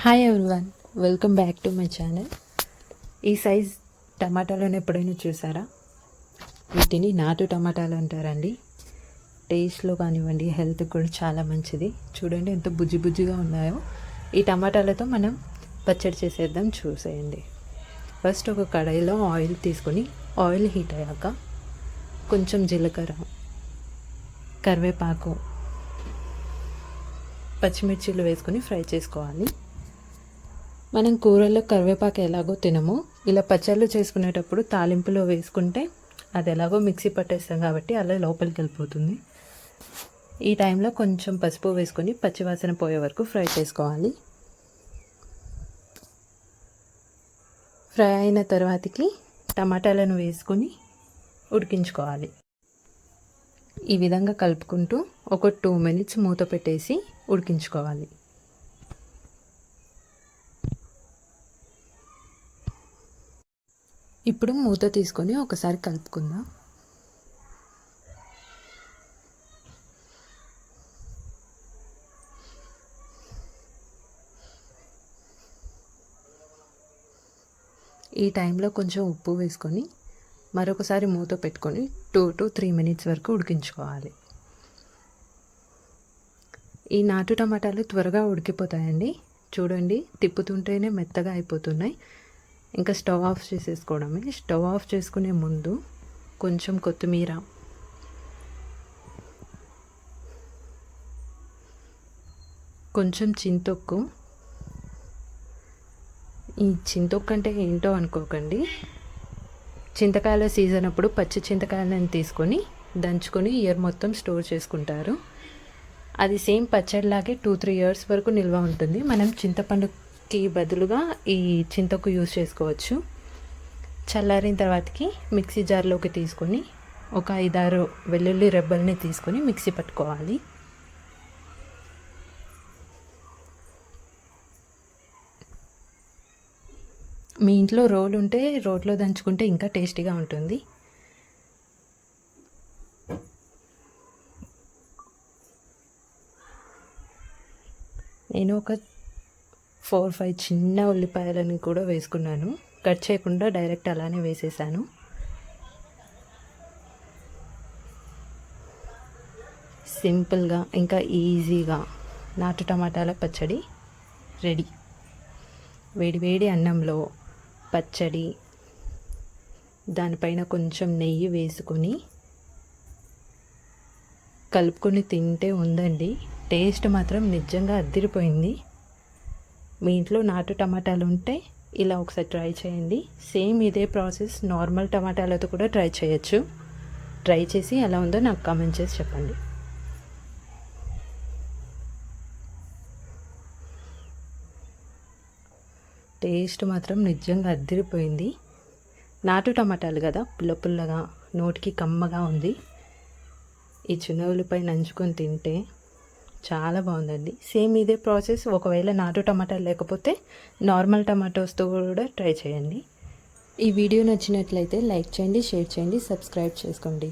Hi everyone, welcome back to my channel. ఈ size టమాటాలను ఎప్పుడైనా చూసారా? వీటిని నాటు టమాటాలు అంటారండి. టేస్ట్లో కానివ్వండి, హెల్త్కి కూడా చాలా మంచిది. చూడండి ఎంత బుజ్జి బుజ్జిగా ఉన్నాయో. ఈ టమాటాలతో మనం పచ్చడి చేసేద్దాం, చూసేయండి. ఫస్ట్ ఒక కడాయిలో ఆయిల్ తీసుకొని, ఆయిల్ హీట్ అయ్యాక కొంచెం జీలకర్ర, కరివేపాకు, పచ్చిమిర్చీలు వేసుకొని ఫ్రై చేసుకోవాలి. మనం కూరల్లో కరివేపాకు ఎలాగో తినమో, ఇలా పచ్చళ్ళు చేసుకునేటప్పుడు తాలింపులో వేసుకుంటే అది ఎలాగో మిక్సీ పట్టేస్తాం కాబట్టి అలా లోపలికి వెళ్ళిపోతుంది. ఈ టైంలో కొంచెం పసుపు వేసుకొని పచ్చివాసన పోయే వరకు ఫ్రై చేసుకోవాలి. ఫ్రై అయిన తర్వాతకి టమాటాలను వేసుకొని ఉడికించుకోవాలి. ఈ విధంగా కలుపుకుంటూ ఒక 2 minutes మూత పెట్టేసి ఉడికించుకోవాలి. ఇప్పుడు మూత తీసుకొని ఒకసారి కలుపుకుందాం. ఈ టైంలో కొంచెం ఉప్పు వేసుకొని మరొకసారి మూత పెట్టుకొని 2 to 3 minutes వరకు ఉడికించుకోవాలి. ఈ నాటు టమాటాలు త్వరగా ఉడికిపోతాయండి. చూడండి, తిప్పుతుంటేనే మెత్తగా అయిపోతున్నాయి. ఇంకా స్టవ్ ఆఫ్ చేసేసుకోవడమే. స్టవ్ ఆఫ్ చేసుకునే ముందు కొంచెం కొత్తిమీర, కొంచెం చింతొక్కు. ఈ చింతొక్కు అంటే ఏంటో అనుకోకండి, చింతకాయల సీజన్ అప్పుడు పచ్చి చింతకాయలను తీసుకొని దంచుకొని ఇయర్ మొత్తం స్టోర్ చేసుకుంటారు. అది సేమ్ పచ్చడిలాగే 2-3 years వరకు నిల్వ ఉంటుంది. మనం చింతపండుకి బదులుగా ఈ చింతకు యూజ్ చేసుకోవచ్చు. చల్లారిన తర్వాతకి మిక్సీ జార్లోకి తీసుకొని ఒక 5-6 వెల్లుల్లి రెబ్బల్ని తీసుకొని మిక్సీ పట్టుకోవాలి. మీ ఇంట్లో రోలు ఉంటే రోట్లో దంచుకుంటే ఇంకా టేస్టీగా ఉంటుంది. నేను ఒక 4-5 చిన్న ఉల్లిపాయలని కూడా వేసుకున్నాను. కట్ చేయకుండా డైరెక్ట్ అలానే వేసేసాను. సింపుల్గా ఇంకా ఈజీగా నాటు టమాటాల పచ్చడి రెడీ. వేడి వేడి అన్నంలో పచ్చడి, దానిపైన కొంచెం నెయ్యి వేసుకొని కలుపుకొని తింటే ఉందండి, టేస్ట్ మాత్రం నిజంగా అద్దిరిపోయింది. మీ ఇంట్లో నాటు టమాటాలు ఉంటే ఇలా ఒకసారి ట్రై చేయండి. సేమ్ ఇదే ప్రాసెస్ నార్మల్ టమాటాలతో కూడా ట్రై చేయొచ్చు. ట్రై చేసి ఎలా ఉందో నాకు కామెంట్ చేసి చెప్పండి. టేస్ట్ మాత్రం నిజంగా అద్దిరిపోయింది. నాటు టమాటాలు కదా, పుల్ల పుల్లగా, నోటికి కమ్మగా ఉంది. ఈ చిన్న ఉల్లిపాయ నంచుకొని తింటే చాలా బాగుందండి. సేమ్ ఇదే ప్రాసెస్ ఒకవేళ నాటు టమాటాలు లేకపోతే నార్మల్ టమాటోస్తో కూడా ట్రై చేయండి. ఈ వీడియో నచ్చినట్లయితే లైక్ చేయండి, షేర్ చేయండి, సబ్స్క్రైబ్ చేసుకోండి.